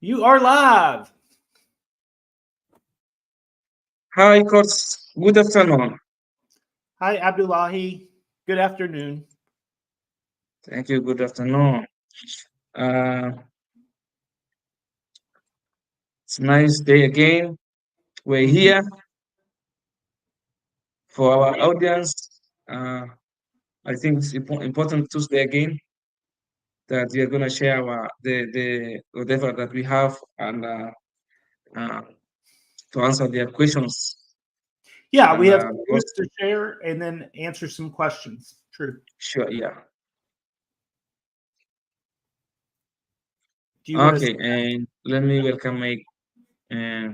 You are live. Hi, Coach. Good afternoon. Hi, Abdullahi. Good afternoon. Thank you. Good afternoon. Uh, it's a nice day again. We're Mhm. here for our audience. Uh, I think it's important Tuesday again that we are going to share the whatever that we have and uh, to answer their questions. Yeah, we And have some news to share and then answer some questions. True. sure, yeah. Do you want to? Okay, and let me welcome my uh,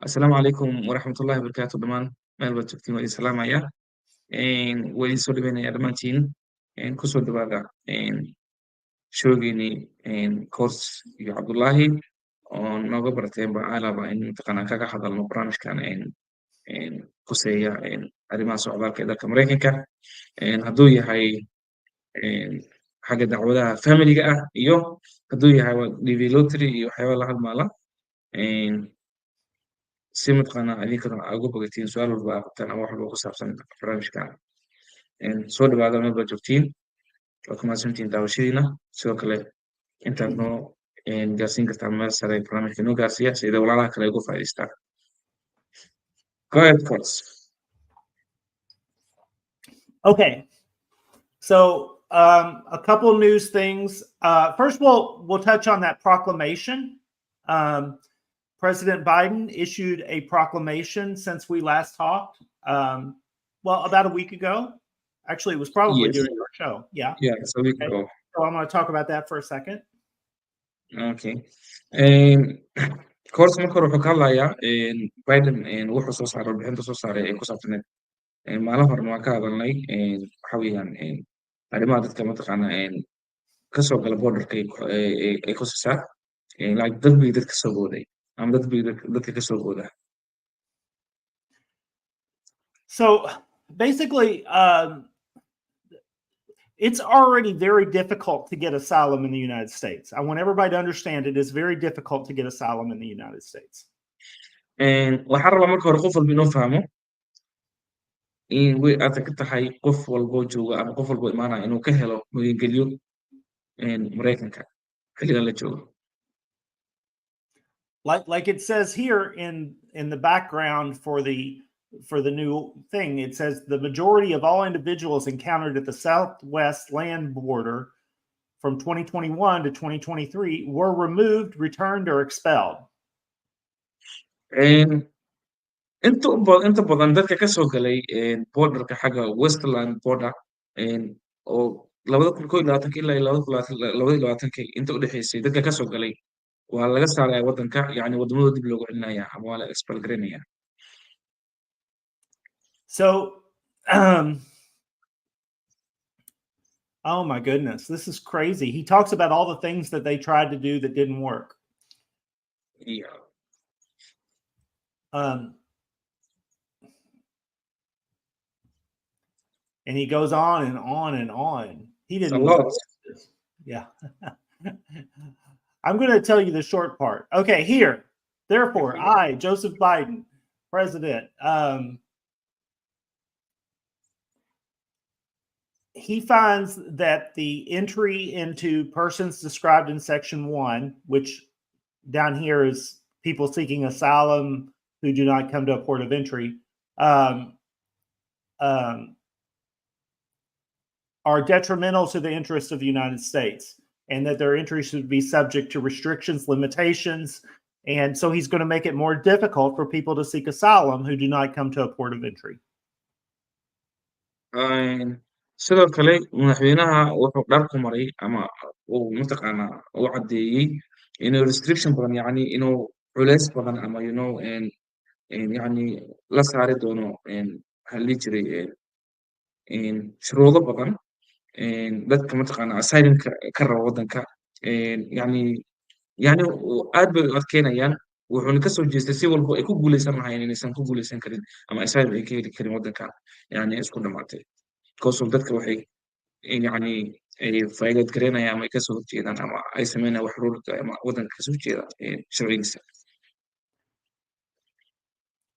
Assalamu alaikum wa rahmatullahi wa barakatuh, dhamaan meel baad joogtiin waa idin salaamaya. Way soo dhaweynaya dhammaantiin kusoo dhawaada showgeeni course iyo cabdullaahi oo nooga barteen bacaalaba in mataqaanaa kaga hadalno barnaamijkan kuseeya arrimaha socdaalka ee dalka maraykanka hadduu yahay xagga dacwadaha familiga ah iyo hadduu yahay dv lottery iyo waxyaaba la halmaala si mataqaanaa idinkana aa uga bogatiin su-aal walba aa qabtaan ama wax walba ku saabsan barnaamijkan soo dhawaada meel baad joogtiin waa ku mahadsantihiin daawashadiina sidoo kale intaad noo gaarsiin kartaa meel sare barnaamijka noo gaarsiiya sida walaalaha kale uga faa'iidaystaan. Go ahead, Coach. Okay. So a couple of news things. First, we'll touch on that proclamation. President Biden issued a proclamation since we last talked. Well, about a week ago. Actually, it was probably Yes. during our show. Yeah. Yeah, it's a week ago. So I'm going to talk about that for a second. Okay. Course marka hore wuxuu ka hadlayaa Biden wuxuu soo saaray warbixinta soo saaray ee ku saabsaneed maalin horena waan ka hadalnay waxa weeyaan arrimaha dadka mataqaanaa kasoo gala borderka ay khusaysaa like dad bay dadka soo booday ama dad bay dadka kasoo booda. So basically, it's already very difficult to get asylum in the United States. I want everybody to understand it is very difficult to get asylum in the United States. Waxaan rabaa marka hore qof walba inuu fahmo in way adag ka tahay qof walbo jooga ama qof walbo imaanaya inuu ka helo magangelyo Maraykanka xilligan la joogo. Like it says here in the background for the new thing, it says the majority of all individuals encountered at the southwest land border from 2021 to 2023 were removed, returned, or expelled. Inta badan dadka ka soo galay borderka xagga westland border oo 2021 ilaa 2022 inta u dhexaysay dadka ka soo galay waa laga saaraya waddanka yacni waddamadooda dib loogu celinaya ama waa la expel garaynaya. So, oh my goodness, this is crazy. He talks about all the things that they tried to do that didn't work. Yeah. And he goes on and on and on. He didn't. It's a lot. Yeah. I'm going to tell you the short part. Okay, here. Therefore, I, Joseph Biden, President, he finds that the entry into persons described in Section 1, which down here is people seeking asylum who do not come to a port of entry, are detrimental to the interests of the United States, and that their entry should be subject to restrictions, limitations. And so he's going to make it more difficult for people to seek asylum who do not come to a port of entry. sidoo kale madaxweynaha wuxuu dharku maray ama uu mataqaanaa uu caddeeyey inuu restriction badan yacni inuu culays badan ama yacni la saari doono waxaa la dhihi jiray shuruudo badan dadka mataqaanaa asylum ka raba waddanka yacni aad bay u adkeynayaan wuxuuna ka soo jeestay si walba ay ku guuleysan lahayn inaysan ku guuleysan karin ama asylum ay ka heli karin waddanka yacni isku dhamaatay because of dadka waxay yacni ay violate gareynayaan ama ay kasoo horjeedaan ama ay sameynayaan wax rulka ama waddanka kasoo horjeeda sharcigiisa.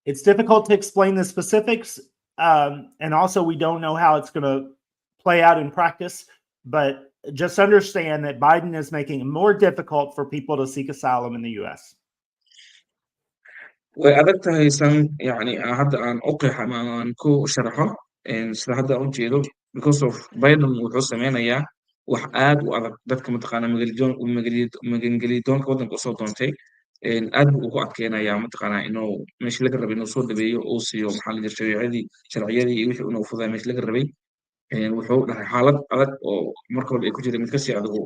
It's difficult to explain the specifics, and also we don't know how it's going to play out in practice. But just understand that Biden is making it more difficult for people to seek asylum in the U.S. way adag tahay san yani hadda aan u qeexa ama aan ku sharaxo sida hadda aan u jeedo because of Biden wuxuu sameynayaa wax aad u adag dadka mataqaana magangelidoonka waddanka usoo doontay aad buu ugu adkeynayaa mataqaana inuu meesha laga rabay inuu soo dhabeeyo uu siiyo maxaa la jiray sharciyadii iyo wixii inuu fudaa meesha laga rabay wuxuu dhahay xaalad adag oo marka hore ay ku jireen mid kasii adigu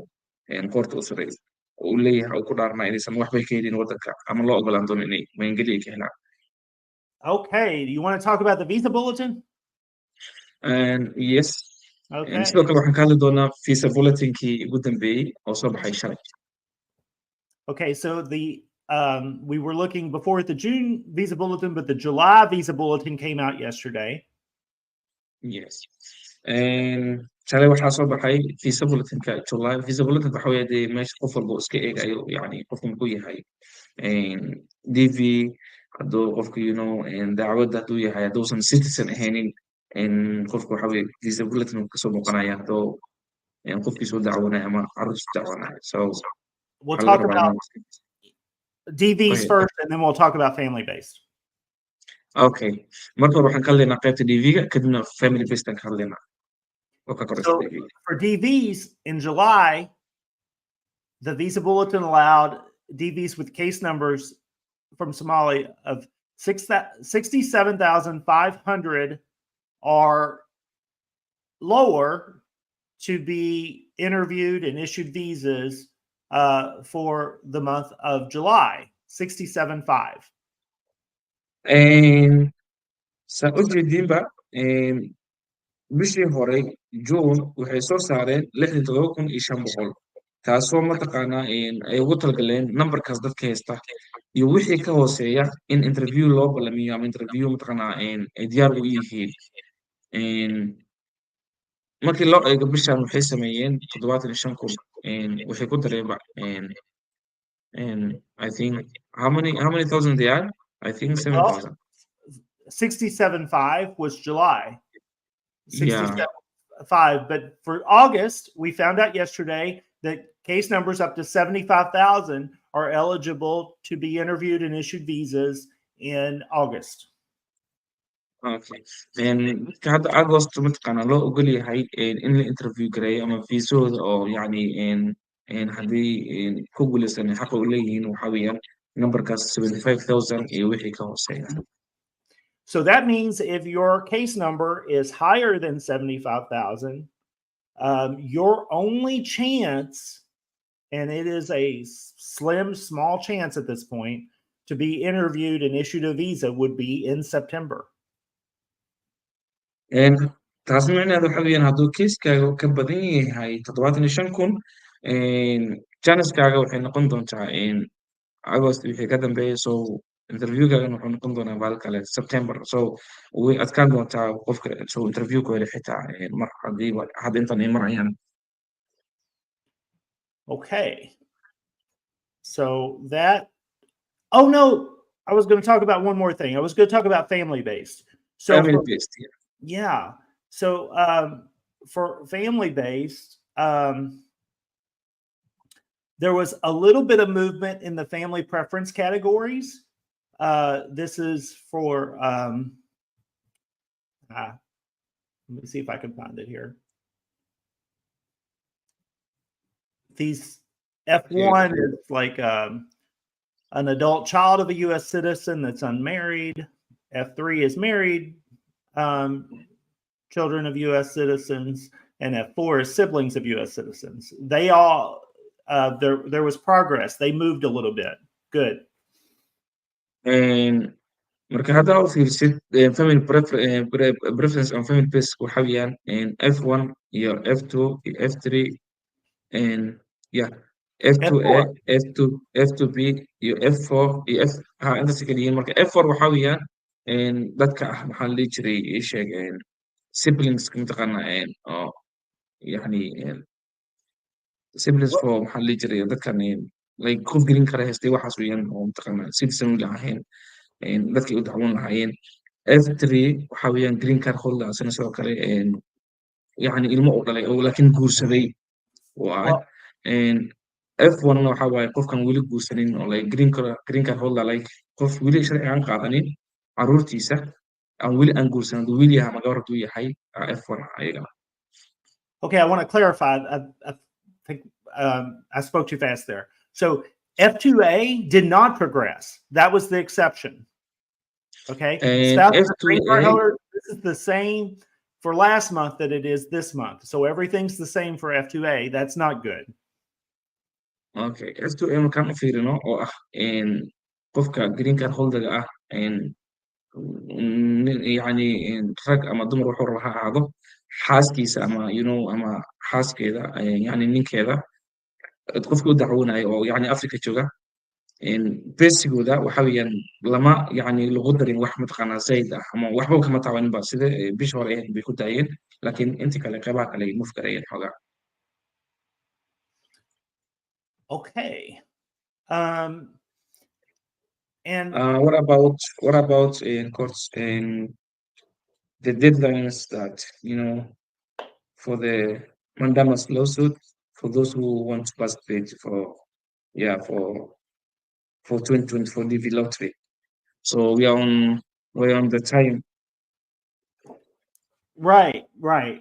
koorta u sareeyo oo uu leeyahay uu ku dhaarnaa inaysan waxbay ka helin waddanka ama loo ogolaan doono inay magangeli ay ka helaan. Okay, you want to talk about the visa bulletin? Yes. Okay. Sidoo kale waxaan ka hadli doonaa visa bulletin-kii ugu dambeeyey oo soo baxay shalay. Okay, so we were looking before at the June visa bulletin, but the July visa bulletin came out yesterday. Yes. Shalay waxaa soo baxay visa bulletin-ka July. Visa bulletin waxa weeye dee meesha qof walba uu iska eegayo yani qofku muxuu yahay DV hadduu qofku dacwadda hadduu yahay hadduusan citizen ahaynin qofku waxa weye visa bulletin uu kasoo muuqanaya hadduu qofkiisu u dacwanayo ama carruurtiisu dacwanayo so We'll waxaa laga talk rabaa about DVs first, and then we'll talk about family based. Okay, marka hore waxaan ka hadlaynaa qaybta DV-ga kadibna family based aan ka hadlaynaa oo ka koraysa So DV-ga. for DVs in July, the visa bulletin allowed DVs with case numbers from Somali of 67,500 are lower to be interviewed and issued visas for the month of July. 67.5. Saa u jeediinba bishii hore June waxay soo saareen 67,500 taasoo mataqaanaa ay ugu talagaleen numberkaas dadka haysta iyo wixii ka hooseeya in interview loo ballamiyo ama interview mataqaanaa ay diyaar u yihiin markii loo eego bishan waxay sameeyeen 75,000 waxay ku dareenba I think how many thousand they are? I think 7,000. 67.5 was July. Yeah. 67.5. But for August, we found out yesterday that case numbers up to 75,000 are eligible to be interviewed and issued visas in August. Okay. Dadka hadda August mataqaanaa loo ogol yahay in la interview gareeyo ama viisahooda oo yani haddii ku guuleysan xaqa u leeyihiin waxa weeyaan numberkaas 75,000 iyo wixii ka hooseeya. So that means if your case number is higher than 75,000, your only chance, and it is a slim, small chance at this point, to be interviewed and issued a visa would be in September. taas micnaheedu waxa weeyaan hadduu kiiskaaga ka badan yahay 75,000 janiskaaga waxay noqon doontaa August wixii ka dambeeya so interviewgaagan wuxuu noqon doonaa baal kale September so way adkaan doontaa qofka so interviewka hore xitaa mar haddii hadda intan ay marayaan. Okay. So that, oh no, I was going to talk about one more thing. I was going to talk about family based. So Family based, yeah. Yeah. So for family based, there was a little bit of movement in the family preference categories. This is for, let me see if I can find it here. These F1 is like an adult child of a U.S. citizen that's unmarried. F3 is married children of U.S. citizens, and F4 is siblings of U.S. citizens. They all, there was progress. They moved a little bit. Good. Marka hadda u fiirsid family preference on family based waxa weeyaan F1 iyo F2 iyo F3 yeah F2A F2 F2B iyo F4 iyo intaas kala yihiin marka F4 waxa weeyaan dadka maxaa la dhihi jiray ii sheeg siblings mataqaana oo yani siblings for maxaa la dhihi jiray dadkan like qof green card haystay waxaas weeyaan oo mataqaanaa citizen u lahayn dadkii u dacwoon lahaayeen F3 waxa weeyaan green card holder asana sidoo kale yacni ilmo u dhalay oo laakiin guursaday waaye F1 waxa waaye qofkan weli guursanin oo like green card holder like qof weli sharci aan qaadanin caruurtiisa aan weli aan guursanin wiil yahay ama gabar hadduu yahay F1 ayagana. Okay, I want to clarify. I think I spoke too fast there. So F2A did not progress. That was the exception. Okay. Spouse of green card holder, this is the same for last month that it is this month. So everything's the same for F2A. That's not good. Okay. F2A markaan u fiirino oo ah qofka green card holder ah yani rag ama dumar wuxuu raba ha ahaado xaaskiisa ama ama xaaskeeda yani ninkeeda qofka u dacwoonayo oo yani Africa jooga besigooda waxa weeyaan lama yani lagu darin wax mataqaanaa zayd ah ama waxba kama taabanin ba sida bishii hore ahayd bay ku daayeen laakiin inta kale qaybaha kale ay mufkarayeen xoogaa. Okay. And what about courts the deadlines that for the mandamus lawsuit for those who want to participate for 2024 DV lottery. So we're on the time. Right.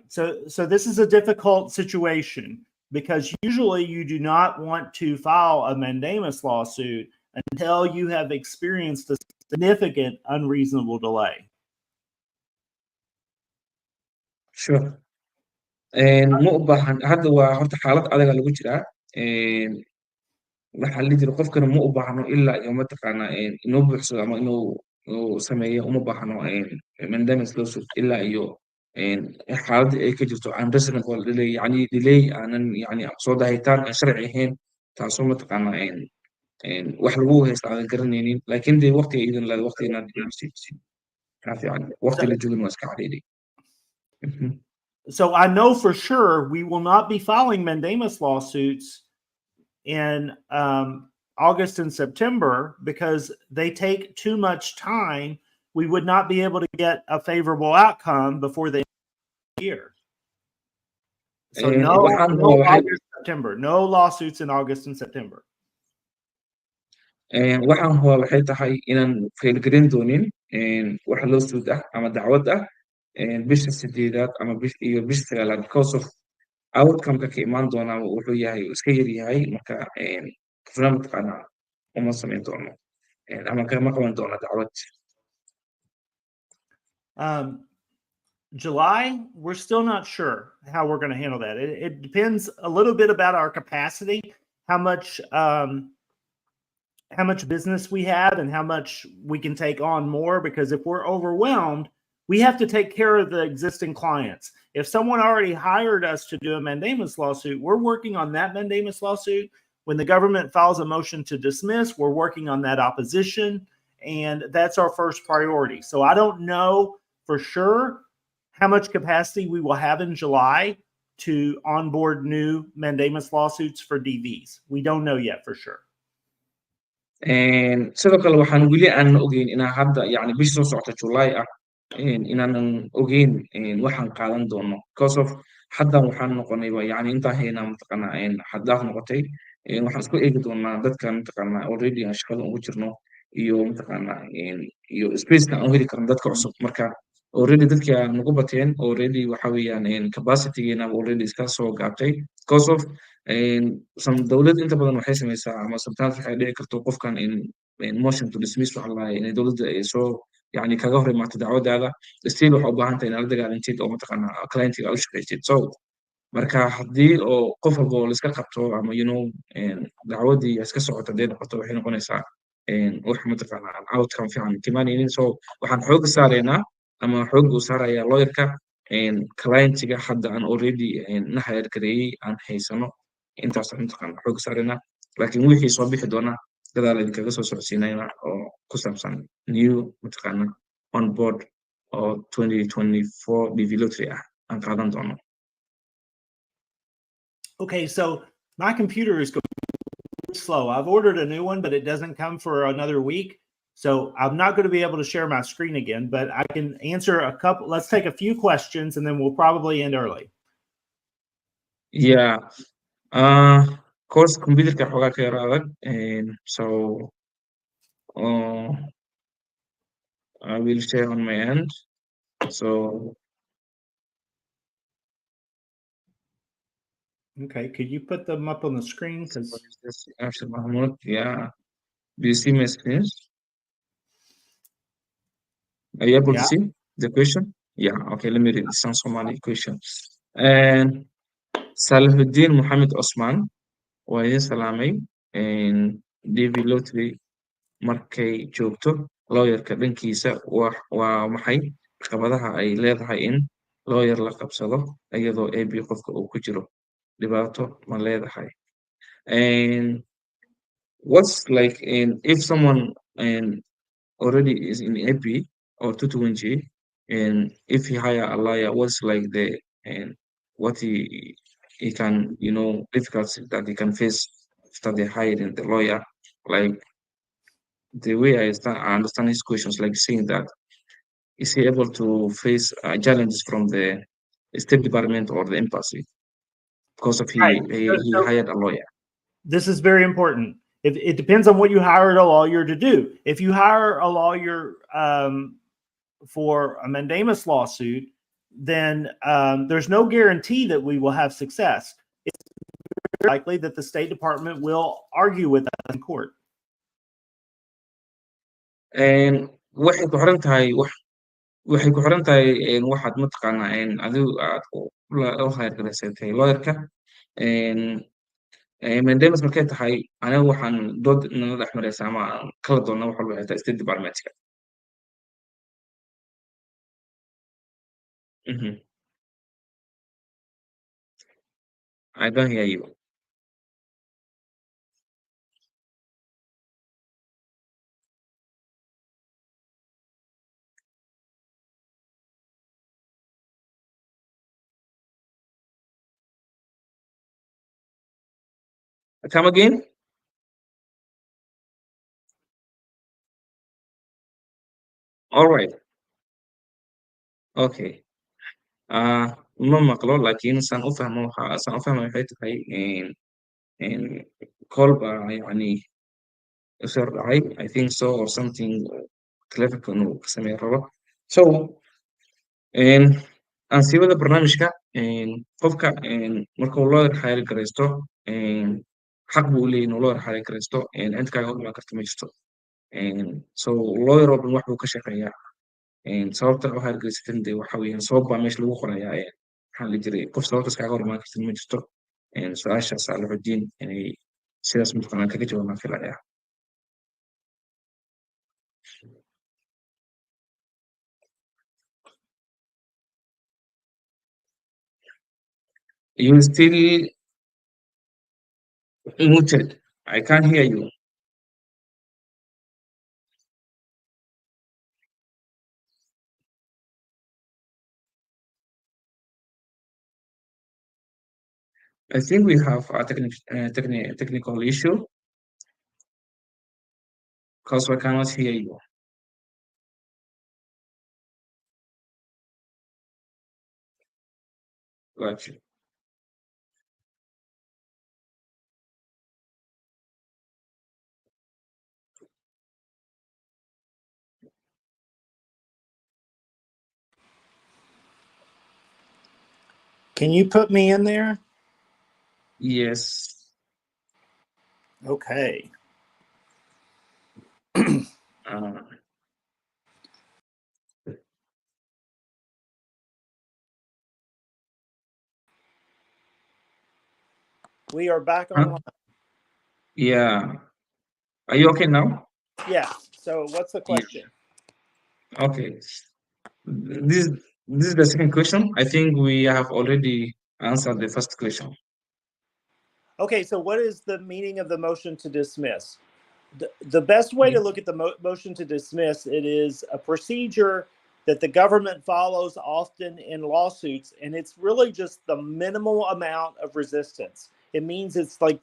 So this is a difficult situation because usually you do not want to file a mandamus lawsuit until you have experienced a significant unreasonable delay. Sure. ma u baahan hadda waa horta xaalad adaga lagu jiraa waxaa la jira qofkana ma u baahno ilaa iyo mataqaanaa inuu buuxsado ama inuu sameeyo uma baahno mandamus lawsuit ilaa iyo xaaladda ay ka jirto unreasonable delay yani delay aanan yani soo dahitaan aan sharci ahayn taasoo mataqaanaa wax lagu haysta aadan garanaynin laakiin dee waqtiga idin leeda waqti inaad fiican waqti la joogin waa iska cadhayday. So I know for sure we will not be filing mandamus lawsuits in August and September because they take too much time. We would not be able to get a favorable outcome before the end of the year. So no August, September, no lawsuits in August and September. waxaan hubaa waxay tahay inaan faylgarin doonin wax lawsuit ah ama dacwad ah bisha 8aad ama bisha 9aad because of outcome-ka ka imaan doona wuxuu yahay iska yar yahay marka qofna mataqaanaa uma samayn doono ama kama qaban doono dacwad. July, we're still not sure how we're going to handle that. It depends a little bit about our capacity, how much business we have and how much we can take on more, because if we're overwhelmed, we have to take care of the existing clients. If someone already hired us to do a mandamus lawsuit, we're working on that mandamus lawsuit. When the government files a motion to dismiss, we're working on that opposition, and that's our first priority. So I don't know for sure how much capacity we will have in July to onboard new mandamus lawsuits for DVs. We don't know yet for sure. sidoo kale waxaan weli aanan ogeyn inaan hadda yani bisha soo socota July ah inaanan ogeyn waxaan qaadan doono because of haddan waxaan noqonayba yani intaan haynaa mataqaanaa haddaaf noqotay waxaan isku eegi doonaa dadkan mataqaanaa already aan shaqada ugu jirno iyo mataqaanaa iyo spaceka aan heli karno dadka cusub marka already dadkii aan nagu bateen already waxa weeyaan capacitygeena already iska soo gaabtay because of dowlad inta badan waxay samaysaa ama sometimes waxay dhici karto qofkan motion to dismiss waxa la inay dowladda ay soo yani kaga hor imaato dacwadaada still waxa u baahan tahay inaad la dagaalantid oo mataqaanaa clientiga aad u shaqaysid so marka haddii oo qof walba oo la iska qabto ama dacwadii iska socoto hadday noqoto waxay noqonaysaa wax mataqaanaa outcome fiican timaanaynin so waxaan xooga saaraynaa ama xoog uu saarayaa lawyerka clientiga hadda aan already na hire gareeyey aan haysano intaas mataqaanaa xoog saaraynaa laakiin wixii soo bixi doona gadaal idinkaga soo socodsiinayna oo ku saabsan new mataqaanaa on board oo 2024 DV lottery ah aan qaadan doono. Okay, so My computer is slow. I've ordered a new one, but it doesn't come for another week. So I'm not going to be able to share my screen again, but I can answer a couple. Let's take a few questions and then we'll probably end early. Yeah. Course computerka xoogaa ka yar adag. So I will share on my end. So Okay, could you put them up on the screen? what Because is this? After Mahmoud, yeah. Do you see my screen? Are you able to yeah, see the question? Yeah, okay, let me read this on Somali question. And Salahuddin Muhammad Osman waa idin salaamay DV Lottery markay joogto lawyerka dhankiisa waa maxay caqabadaha ay leedahay in lawyer la qabsado iyadoo AB qofka uu ku jiro dhibaato ma leedahay and what's like if someone already is in AP or 220G, and if he hire a lawyer, what's like the and what he can difficulties that he can face after they hiring the lawyer, like the way I understand his questions, like saying that is he able to face challenges from the State Department or the embassy because of right. he hired a lawyer. This is very important. It depends on what you hired a lawyer to do. If you hire a lawyer for a mandamus lawsuit, then there's no guarantee that we will have success. It's very likely that the State Department will argue with us in court. And waxay ku xiran tahay waxay ku xiran tahay waxaad mataqaanaa adigu aad u hayargaraysatay lawyerka mandamus markay tahay aniga waxaan dood nala dhex maraysa ama aan kala doonna wax walba xitaa State Departmentka. I don't hear you. Come again? All right. Okay. Ma maqlo laakiin saan u fahmo waxay tahay call baa yani usoo dhacay I think so or something telefonka inuu ka sameeyo rabo so aan sii wada barnaamijka qofka markuu lawyer hire garaysto xaq buu u leeyahay inuu lawyer hire garaysto cid kaaga hor imaan karta ma jirto so lawyer oo dhan wax buu ka shaqeeyaa sababta u hire garaysatin dee waxa weeyaan sabab baa meesha lagu qorayaa maxaa la jiray qof sababtaas kaaga hor imaan kartin ma jirto su-aashaas Salahuddin inay sidaas mataqaanaa kaga jawaabaan filayaa. You still muted. I can't hear you. I think we have a technical issue because we cannot hear you. Got you. Can you put me in there? Yes. Okay. We are back online. Yeah. Are you okay now? Yeah. So what's the question? Yeah. Okay. This is the second question. I think we have already answered the first question. Okay, so what is the meaning of the motion to dismiss? The best way to look at the motion to dismiss, it is a procedure that the government follows often in lawsuits, and it's really just the minimal amount of resistance. it means it's like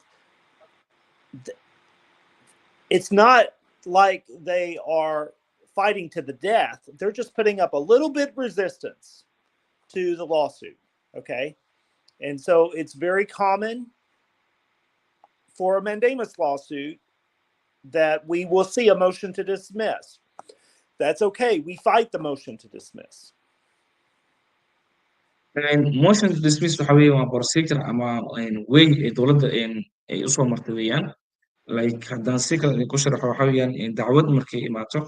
it's not like they are fighting to the death. They're just putting up a little bit resistance to the lawsuit. Okay. And so it's very common for a mandamus lawsuit that we will see a motion to dismiss. That's okay. We fight the motion to dismiss. motion to dismiss waxa weeye waa procedure ama way ay dowladda ay usoo martay weeyaan. Like haddaan si kale ku sharaxo waxa weeyaan dacwad markay imaato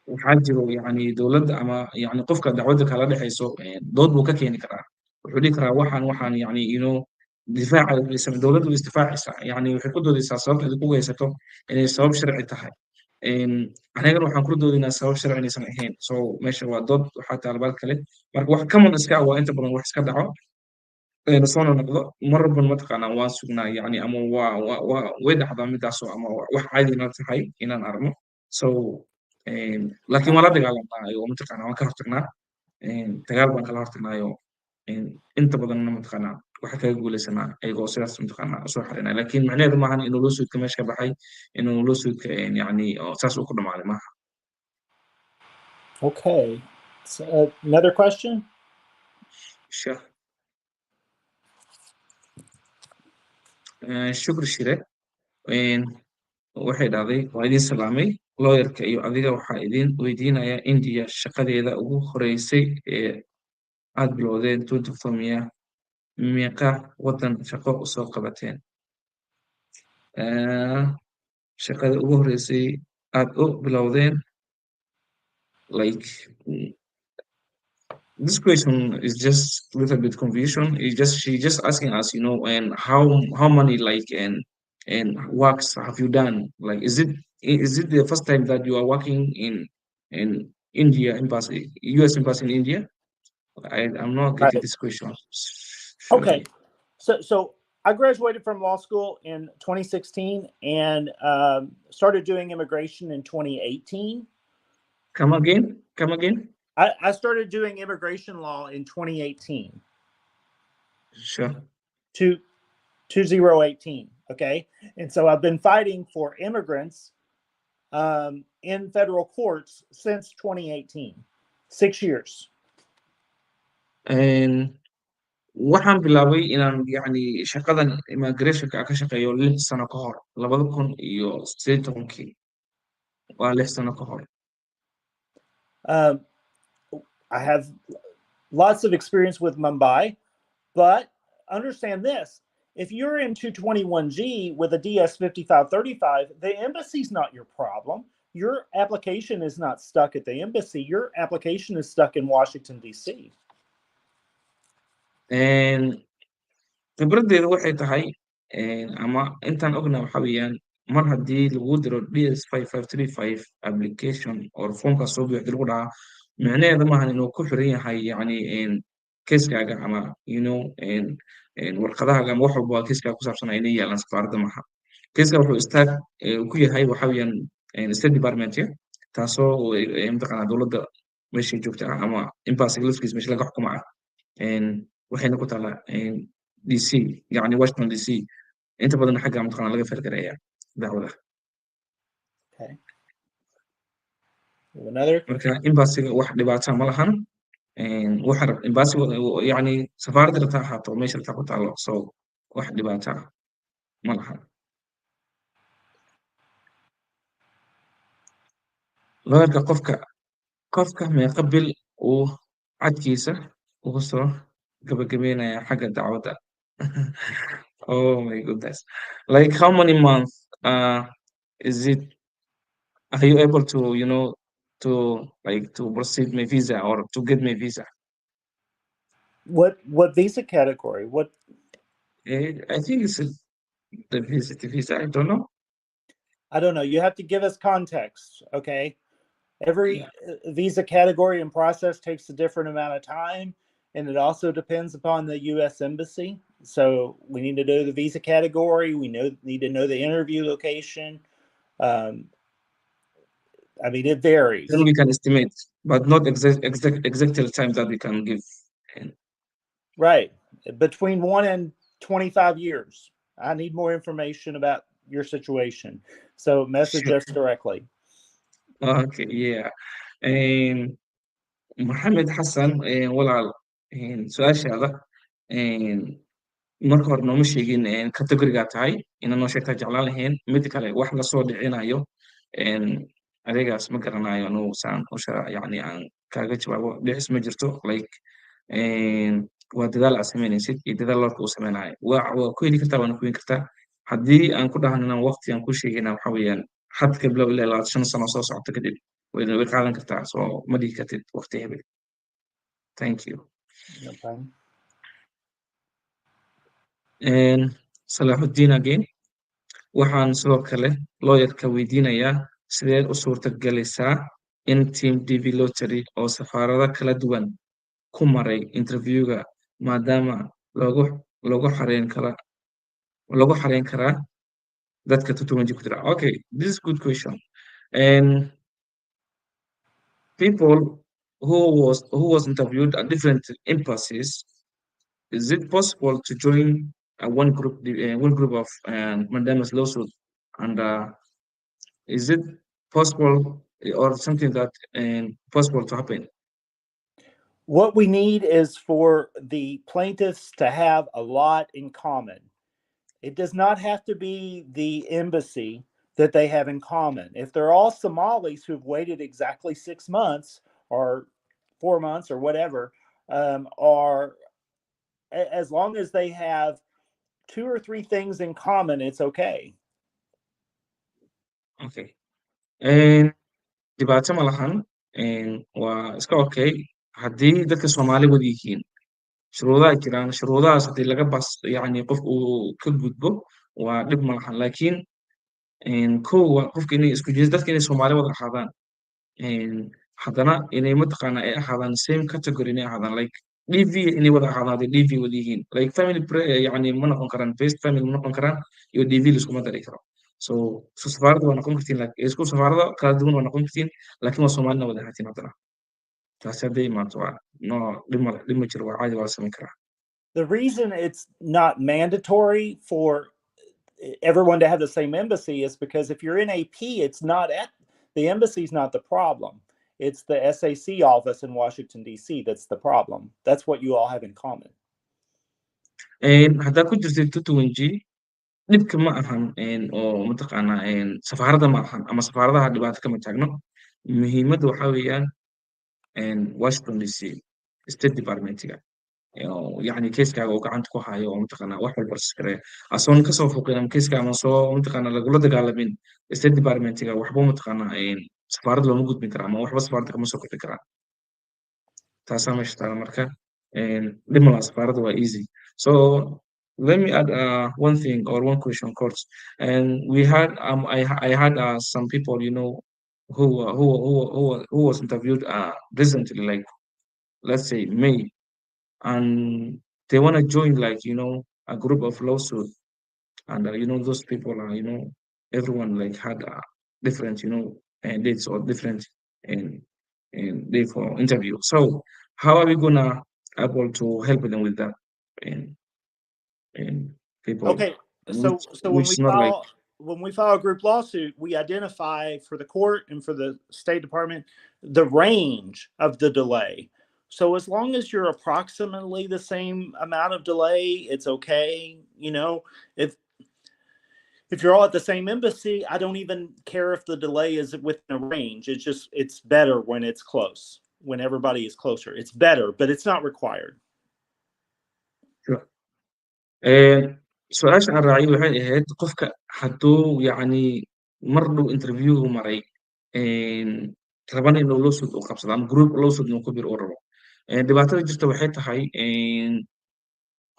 waxaa jiro yani dowladda ama yani qofka dacwadda kala dhexayso dood buu ka keeni karaa. Wuxuu dhihi karaa waxaan yani difaaca dowladda way isdifaacaysaa, yani waxay ku doodaysaa sababta ay ku haysato inay sabab sharci tahay. Anigana waxaan ku doodaynaa sabab sharci inaysan ahayn. So meesha waa dood waxaa taala kale. Marka wax common iska waa inta badan wax iska dhaco soona noqdo mar walba mataqaanaa waan sugnaa yani ama way dhacdaa midaasoo ama wax caadi inoo tahay inaan aragno. So laakiin waan la dagaalamnaa oo mataqaanaa waan ka hortagnaa. Dagaal baan kala hortagnaayo inta badanna mataqaanaa waxa kaga guuleysanaa ayagoo sidaas mataqaanaa soo xarinaya. Laakiin macnaheedu maahan inuu loo suudka meesha ka baxay, inuu loo suudka yani saas uu ku dhamaaday maaha. Okay. So, another question? Sure. Shukri Shire. Waxay dhahday waa idin salaamay lawyerka iyo adiga waxaa idin weydiinaya India shaqadeeda ugu horeysay ee aad bilowdeen 2014 meeqa wadan shaqo usoo qabateen? Shaqada ugu horeysay aad u bilowdeen, like this question is just a little bit confusion. She just asking us, and how many like and works have you done? Like, is it the first time that you are working in India embassy, U.S. embassy in India? I'm not getting this question. Okay, so I graduated from law school in 2016 and started doing immigration in 2018. Come again? I started doing immigration law in 2018. Sure. 2018. Okay. And so I've been fighting for immigrants in federal courts since 2018, 6 years. And waxaan bilaabay inaan yani shaqadan immigrationka ka shaqeeyo 6 sano ka hor 2018 waa 6 sano ka hor. I have lots of experience with Mumbai, but understand this. If you're in 221G with a DS 5535, the embassy's not your problem. Your application is not stuck at the embassy. Your application is stuck in Washington, D.C. khibraddeedu waxay tahay ama intaan ogna waxa weeyaan mar haddii lagu diro DS 5535 application or formkaas soo buuxda lagu dhahaa micnaheedu maahan inuu ku xiran yahay yani keskaaga ama warqadahaaga ama wax walba waa keskaaga ku saabsan inay yaalaan safaaradda maaha. Keska wuxuu istaag ku yahay waxa weeyaan State Department taasoo mataqaanaa dowladda meeshay joogta ama embassy laftiisa meesha laga xukumo waxayna ku taalaa DC yani Washington DC inta badan xagga mataqaanaa laga fargareeyaa dacwada. Okay. Another. Marka embassy-ga wax dhibaato ma lahan. waxa embassy yani safaaradda rabta ahaato meesha rabta ku taalo, so wax dhibaato ma lahan. lawyerka qofka meeqa bil uu cadkiisa ugu soo gabagabeynaya xagga dacwadda? Oh my goodness, like how many months is it, are you able to to proceed my visa or to get my visa? What visa category? What? I think it's the visa. I don't know. You have to give us context, okay? Every visa category and process takes a different amount of time, and it also depends upon the U.S. embassy. So we need to know the visa category. We need to know the interview location. I mean, it varies. Then we can estimate, but not exactly time that we can give. Right. Between 1 and 25 years. I need more information about your situation. So message Sure. us directly. Okay, yeah. And Mohammed Hassan, walaal, su-aashaada, marka hore nooma sheegin categoriga tahay ina noo sheegtaa jeclaan lahayn mid kale wax lasoo dhicinayo adeegaas ma garanayo anugu saan yani aan kaaga jawaabo dhicis ma jirto like waa dadaal aad samaynaysid iyo dadaal lorka uu samaynayo waa ku heli kartaa waana ku heli kartaa haddii aan ku dhahnana waqti aan ku sheegayna waxa weeyaan had ka bilow ilaa 25 sano soo socota kadib way qaadan kartaa soo ma dhihi kartid waqti hebel. Thank you. No problem. Salahuddin again, waxaan sidoo kale lawyerka weydiinayaa sideed u suurtagelaysaa in team DV Lottery oo safaarado kala duwan ku maray interviewga maadaama lagu xareyn karaa dadka 20 ku jira. Okay, this is a good question. And people who was interviewed at different embassies, is it possible to join one group of mandamus lawsuit, and is it possible or something that possible to happen? What we need is for the plaintiffs to have a lot in common. It does not have to be the embassy that they have in common. If they're all Somalis who've waited exactly 6 months or 4 months or whatever, or as long as they have 2 or 3 things in common, it's okay. Okay. Dhibaato ma lahan, waa iska okay haddii dadka Soomaali wada yihiin. Shuruudaha jiraan, shuruudahaas haddii laga yani qof uu ka gudbo waa dhib ma lahan. Laakiin kow waa qofka inay isku jees dadka inay Soomaali wada ahaadaan. Haddana inay mataqaanaa ay ahaadaan same category inay ahaadaan like DV inay wada ahaadaan hadday DV wada yihiin. Like family yani ma noqon karaan, best family ma noqon karaan iyo DV liskuma dari karo. So safaarada waa noqon kartiin, isku safaarada kala duwan waa noqon kartiin, laakiin waa Soomaalina wada ahaatiin haddana. Taasi hadday imaato waa no dhib ma jiro, waa caadi waa la samayn karaa. The reason it's not mandatory for everyone to have the same embassy is because if you're in AP, it's not at the embassy is not the problem. It's the SAC office in Washington D.C. that's the problem. That's what you all have in common. Haddaa ku jirtid 21G dhibka ma ahan oo mataqaanaa safaarada ma ahan ama safaaradaha dhibaato kama taagno. Muhiimadda waxaa weeyaan Washington DC State Departmentiga يعني كيسكaaga uu gacanta ku hayo oo mataqaanaa wax walba iskareeya asoon kasoo foqin ama keiska ama soo mataqaanaa lagula dagaalamin State Departmentiga waxba mataqaanaa safaarad looma gudbin kara ama waxba safaarada kama soo kordhin karaan. Taasaa meesha taala marka dhib ma laha, safaarada waa easy. So let me add one thing or one question, court. And we had I had some people, you know, who was interviewed recently, like let's say May, and they want to join, like, you know, a group of lawsuit, and you know, those people are, you know, everyone like had different, you know, dates or different day for interview. So how are we gonna able to help them with that? And people Okay, so which is not like when we file a group lawsuit, we identify for the court and for the State Department the range of the delay. So as long as you're approximately the same amount of delay, it's okay. You know, if you're all at the same embassy, I don't even care if the delay is within a range. It's better when it's close, when everybody is closer. It's better, but it's not required. sure. su-aasha aan raacay waxay ahayd qofka hadduu yacni mar dhow interviewgu maray rabana inuu lawsuit u qabsado ama group lawsuit inuu ku bir u rabo. Dhibaatada jirta waxay tahay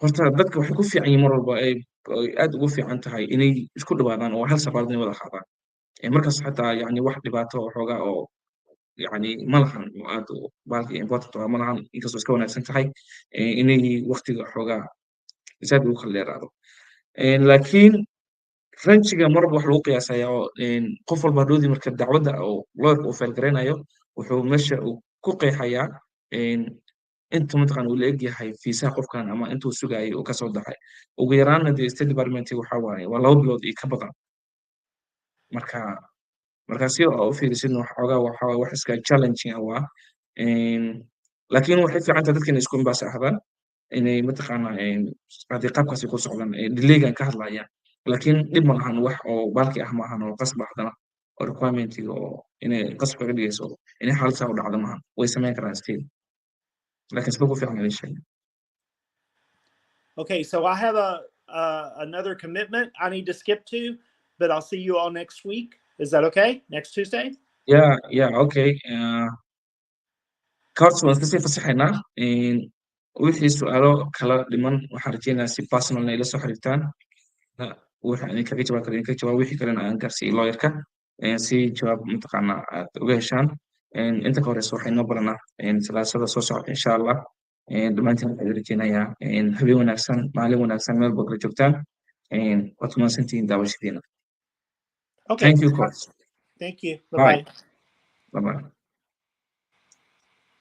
horta dadka waxay ku fiican yihiin mar walba ay aad ugu fiican tahay inay isku dhawaadaan oo hal safaarad inay wada qaadaan. Markaas xataa yacni wax dhibaato xoogaa oo yacni ma lahan oo aad baalkii important ma lahan, inkastoo iska wanaagsan tahay inay waqtiga xoogaa zaad ugu kala dheeraado. Laakiin ranjiga marba wax lagu qiyaasaya oo qof walba hadhoodii marka dacwadda oo lawyerka uu fail garaynayo wuxuu meesha uu ku qeexayaa inta mataqaan uu la eg yahay fiisaha qofkan ama intuu sugayay uu kasoo daxay ugu yaraanna dee state department waxa waaye waa 2 bilood iyo ka badan marka marka si oo u fiirisid waxoogaa waxa waaye wax iska challenging ah waa laakiin waxay fiican tahay dadka inay isku imbaas ahdaan inay mataqaanaa haddii qaabkaasi ku socdaan delaygan ka hadlayaan laakiin dhib ma lahan wax oo baalki ah maahan oo qasba haddana oo requirementiga oo inay qasab kaga dhigayso inay xaalad saa u dhacdo maahan way samayn karaan still laakiin sida ku fiican idin sheegay Okay, so I have another commitment I need to skip to, but I'll see you all next week. Is that okay? Next Tuesday? yeah okay cards waan iska sii fasaxaynaa wixii su'aalo kala dhiman waxaan rajeynayaa si personal inay la soo xiriirtaan waxa idin kaga jawaab kara idinka jawaab wixii kalena aan gaarsiiyo lawyerka si jawaab mataqaanaa aad uga heshaan inta ka horeysa waxay noo baranaa salaasada soo socota insha allah dhammaantiin waxaan idin rajeynayaa habeen wanaagsan maalin wanaagsan meel bogla joogtaan waad kumaadsantihiin daawashadiina Okay. thank you coach Thank you. Bye-bye. bye bye